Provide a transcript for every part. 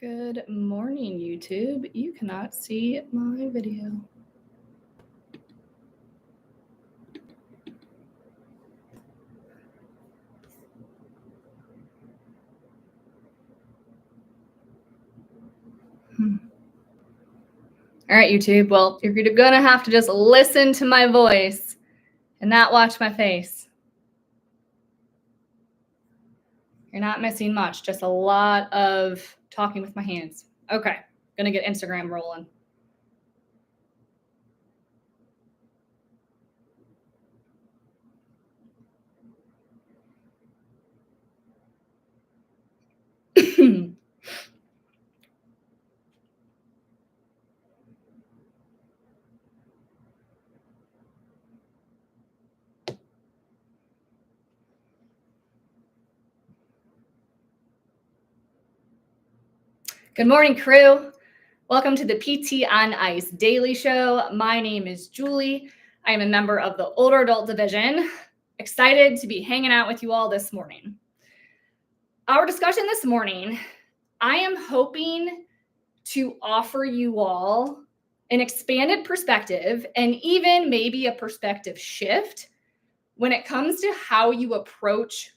Good morning, YouTube. You cannot see my video. All right, YouTube. Well, you're gonna have to just listen to my voice and not watch my face. You're not missing much, just a lot of talking with my hands. Okay, gonna get Instagram rolling. Good morning, crew. Welcome to the PT on Ice Daily Show. My name is Julie. I am a member of the Older Adult Division. Excited to be hanging out with you all this morning. Our discussion this morning, I am hoping to offer you all an expanded perspective and even maybe a perspective shift when it comes to how you approach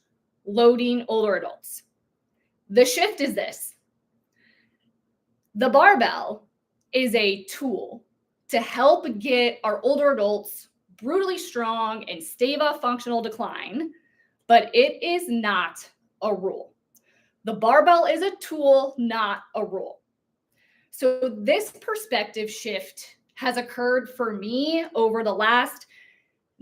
loading older adults. The shift is this. The barbell is a tool to help get our older adults brutally strong and stave off functional decline, but it is not a rule. The barbell is a tool, not a rule. So this perspective shift has occurred for me over the last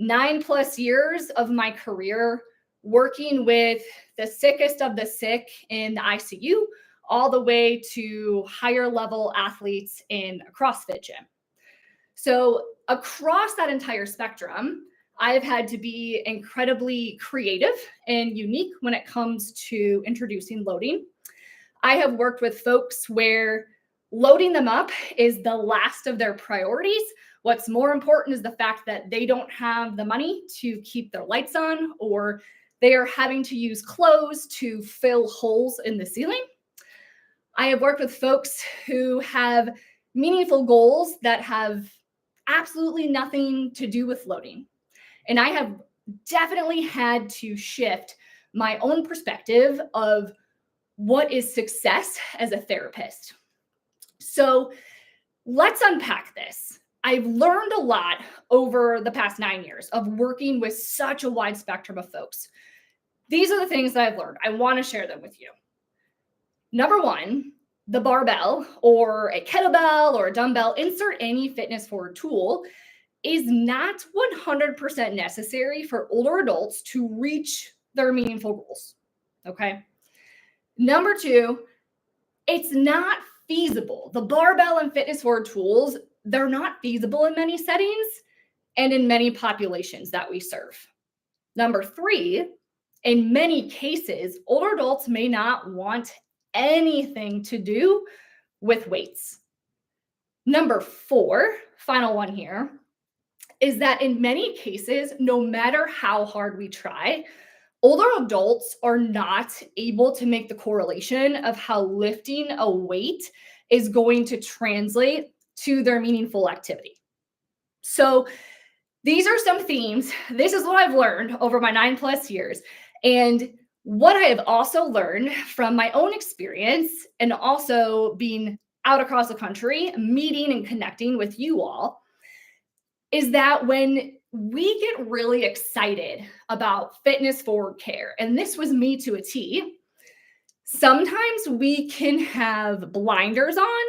9+ years of my career, working with the sickest of the sick in the ICU, all the way to higher level athletes in a CrossFit gym. So across that entire spectrum, I've had to be incredibly creative and unique when it comes to introducing loading. I have worked with folks where loading them up is the last of their priorities. What's more important is the fact that they don't have the money to keep their lights on, or they are having to use clothes to fill holes in the ceiling. I have worked with folks who have meaningful goals that have absolutely nothing to do with loading. And I have definitely had to shift my own perspective of what is success as a therapist. So let's unpack this. I've learned a lot over the past 9 years of working with such a wide spectrum of folks. These are the things that I've learned. I want to share them with you. Number one, the barbell or a kettlebell or a dumbbell, insert any fitness forward tool, is not 100% necessary for older adults to reach their meaningful goals. Okay. Number two, it's not feasible. The barbell and fitness forward tools, they're not feasible in many settings and in many populations that we serve. Number three, in many cases, older adults may not want anything to do with weights. Number four, final one here, is that in many cases, no matter how hard we try, older adults are not able to make the correlation of how lifting a weight is going to translate to their meaningful activity. So these are some themes. This is what I've learned over my 9+ years. And what I have also learned from my own experience and also being out across the country, meeting and connecting with you all, is that when we get really excited about fitness forward care, and this was me to a T, sometimes we can have blinders on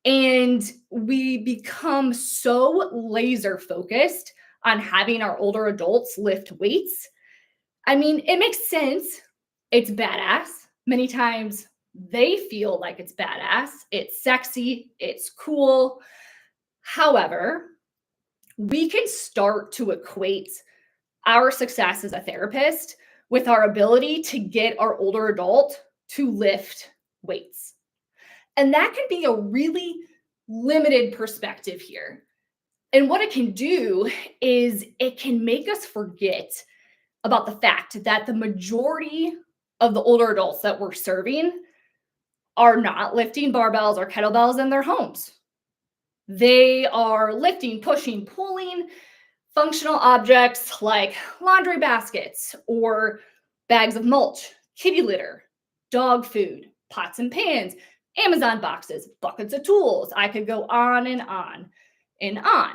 and we become so laser focused on having our older adults lift weights. I mean, it makes sense. It's badass. Many times they feel like it's badass. It's sexy. It's cool. However, we can start to equate our success as a therapist with our ability to get our older adult to lift weights. And that can be a really limited perspective here. And what it can do is it can make us forget about the fact that the majority of the older adults that we're serving are not lifting barbells or kettlebells in their homes. They are lifting, pushing, pulling functional objects like laundry baskets or bags of mulch, kitty litter, dog food, pots and pans, Amazon boxes, buckets of tools. I could go on and on and on.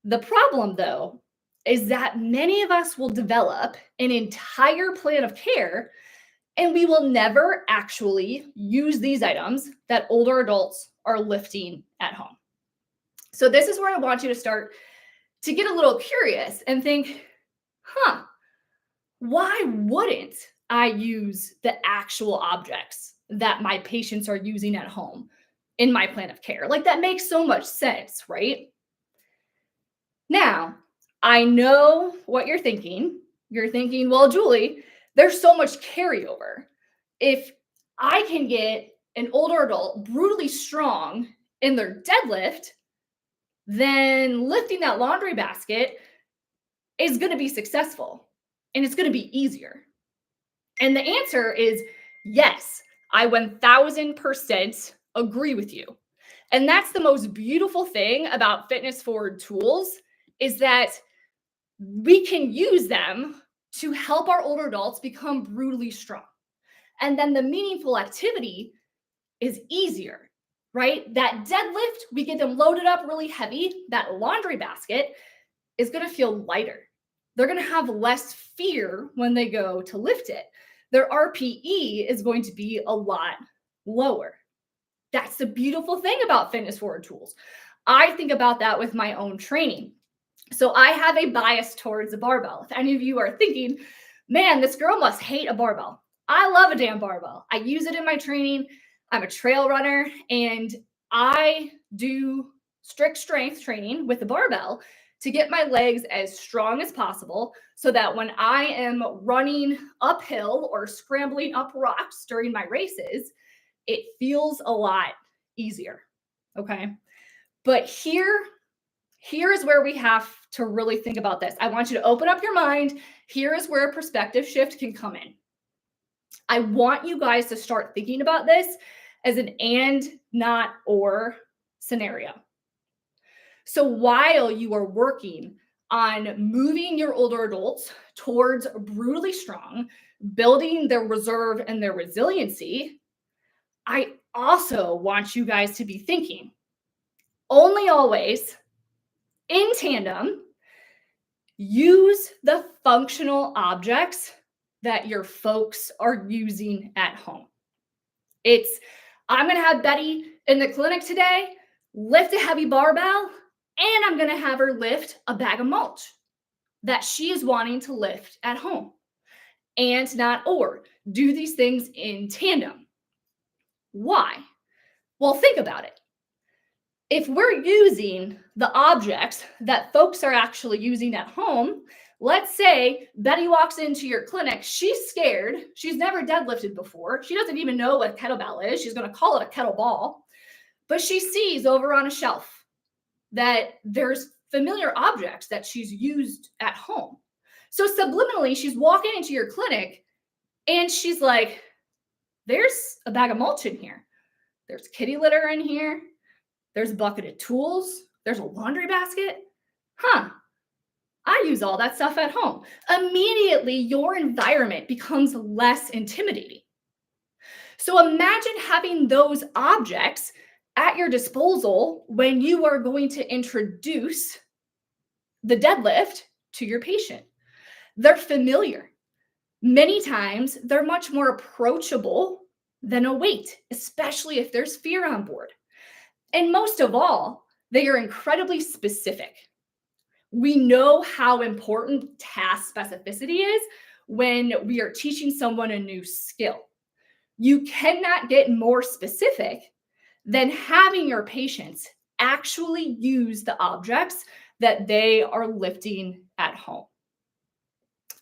The problem, though, is that many of us will develop an entire plan of care and we will never actually use these items that older adults are lifting at home. So this is where I want you to start to get a little curious and think, why wouldn't I use the actual objects that my patients are using at home in my plan of care? Like, that makes so much sense, right? Now, I know what you're thinking. You're thinking, well, Julie, there's so much carryover. If I can get an older adult brutally strong in their deadlift, then lifting that laundry basket is going to be successful and it's going to be easier. And the answer is yes, I 1000% agree with you. And that's the most beautiful thing about fitness forward tools, is that we can use them to help our older adults become brutally strong. And then the meaningful activity is easier, right? That deadlift, we get them loaded up really heavy. That laundry basket is going to feel lighter. They're going to have less fear when they go to lift it. Their RPE is going to be a lot lower. That's the beautiful thing about fitness forward tools. I think about that with my own training. So I have a bias towards a barbell. If any of you are thinking, man, this girl must hate a barbell. I love a damn barbell. I use it in my training. I'm a trail runner and I do strict strength training with the barbell to get my legs as strong as possible so that when I am running uphill or scrambling up rocks during my races, it feels a lot easier. Okay. But here is where we have to really think about this. I want you to open up your mind. Here is where a perspective shift can come in. I want you guys to start thinking about this as an and, not, or scenario. So while you are working on moving your older adults towards brutally strong, building their reserve and their resiliency, I also want you guys to be thinking, only always, in tandem, use the functional objects that your folks are using at home. I'm going to have Betty in the clinic today lift a heavy barbell, and I'm going to have her lift a bag of mulch that she is wanting to lift at home. And not or. Do these things in tandem. Why? Well, think about it. If we're using the objects that folks are actually using at home, let's say Betty walks into your clinic, she's scared, she's never deadlifted before, she doesn't even know what a kettlebell is, she's going to call it a kettleball, but she sees over on a shelf that there's familiar objects that she's used at home. So subliminally, she's walking into your clinic and she's like, there's a bag of mulch in here. There's kitty litter in here. There's a bucket of tools. There's a laundry basket. I use all that stuff at home. Immediately, your environment becomes less intimidating. So imagine having those objects at your disposal when you are going to introduce the deadlift to your patient. They're familiar. Many times, they're much more approachable than a weight, especially if there's fear on board. And most of all, they are incredibly specific. We know how important task specificity is when we are teaching someone a new skill. You cannot get more specific than having your patients actually use the objects that they are lifting at home.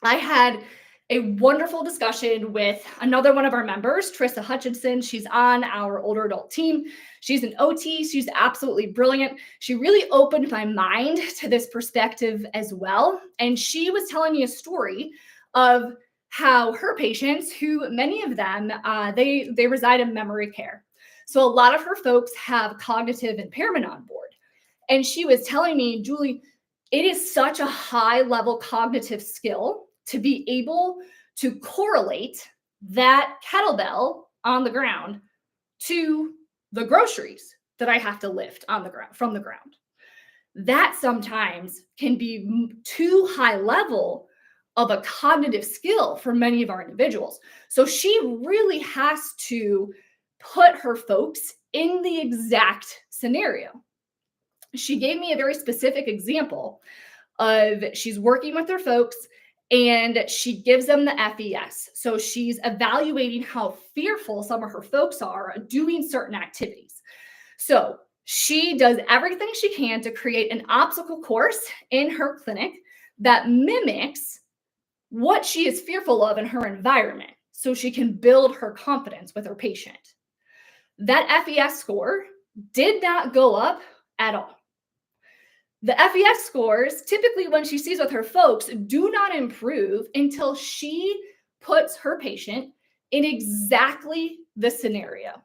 I had a wonderful discussion with another one of our members, Trissa Hutchinson. She's on our older adult team. She's an OT. She's absolutely brilliant. She really opened my mind to this perspective as well. And she was telling me a story of how her patients, who many of them, they reside in memory care. So a lot of her folks have cognitive impairment on board. And she was telling me, Julie, it is such a high level cognitive skill to be able to correlate that kettlebell on the ground to the groceries that I have to lift on the ground from the ground. That sometimes can be too high level of a cognitive skill for many of our individuals. So she really has to put her folks in the exact scenario. She gave me a very specific example of she's working with her folks and she gives them the FES. So she's evaluating how fearful some of her folks are doing certain activities. So she does everything she can to create an obstacle course in her clinic that mimics what she is fearful of in her environment so she can build her confidence with her patient. That FES score did not go up at all. The FES scores, typically when she sees with her folks, do not improve until she puts her patient in exactly the scenario.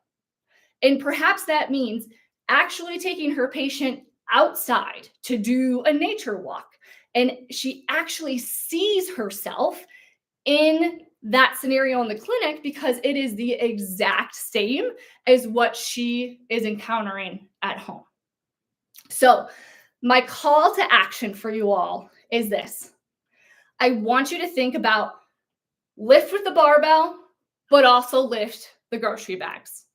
And perhaps that means actually taking her patient outside to do a nature walk. And she actually sees herself in that scenario in the clinic because it is the exact same as what she is encountering at home. So, my call to action for you all is this. I want you to think about lift with the barbell, but also lift the grocery bags.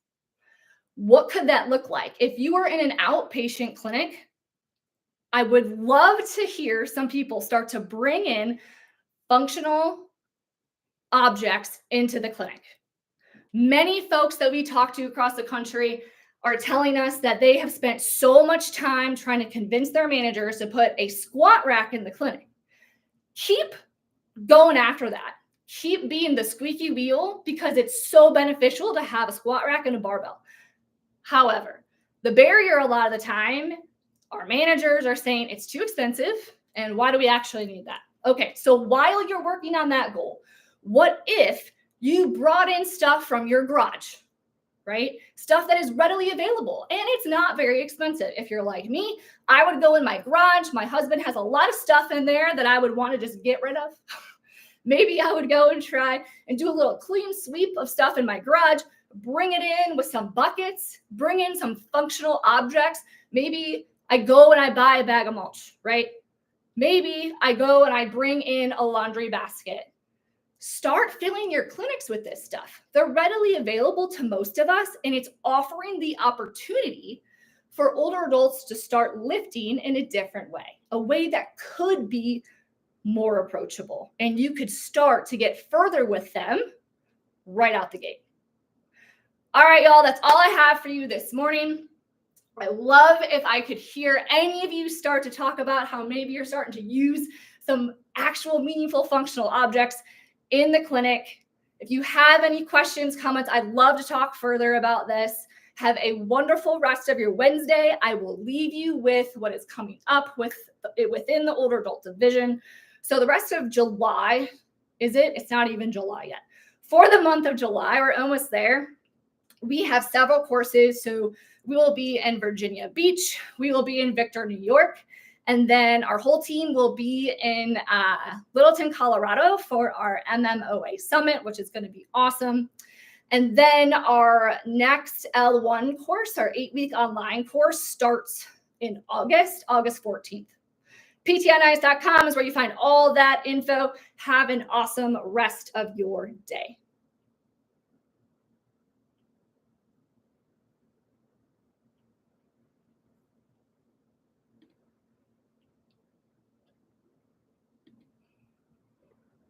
What could that look like? If you are in an outpatient clinic, I would love to hear some people start to bring in functional objects into the clinic. Many folks that we talk to across the country are telling us that they have spent so much time trying to convince their managers to put a squat rack in the clinic. Keep going after that. Keep being the squeaky wheel because it's so beneficial to have a squat rack and a barbell. However, the barrier a lot of the time, our managers are saying it's too expensive. And why do we actually need that? Okay, so while you're working on that goal, what if you brought in stuff from your garage, right? Stuff that is readily available and it's not very expensive. If you're like me, I would go in my garage. My husband has a lot of stuff in there that I would want to just get rid of. Maybe I would go and try and do a little clean sweep of stuff in my garage, bring it in with some buckets, bring in some functional objects. Maybe I go and I buy a bag of mulch, right? Maybe I go and I bring in a laundry basket. Start filling your clinics with this stuff. They're readily available to most of us, and it's offering the opportunity for older adults to start lifting in a different way, a way that could be more approachable. And you could start to get further with them right out the gate. All right, y'all, that's all I have for you this morning. I love if I could hear any of you start to talk about how maybe you're starting to use some actual meaningful functional objects in the clinic. If you have any questions, comments, I'd love to talk further about this. Have a wonderful rest of your Wednesday. I will leave you with what is coming up within the older adult division. So the rest of July, it's not even July yet. For the month of July, we're almost there. We have several courses. So we will be in Virginia Beach. We will be in Victor, New York. And then our whole team will be in Littleton, Colorado for our MMOA Summit, which is going to be awesome. And then our next L1 course, our 8-week online course, starts in August 14th. PTOnice.com is where you find all that info. Have an awesome rest of your day.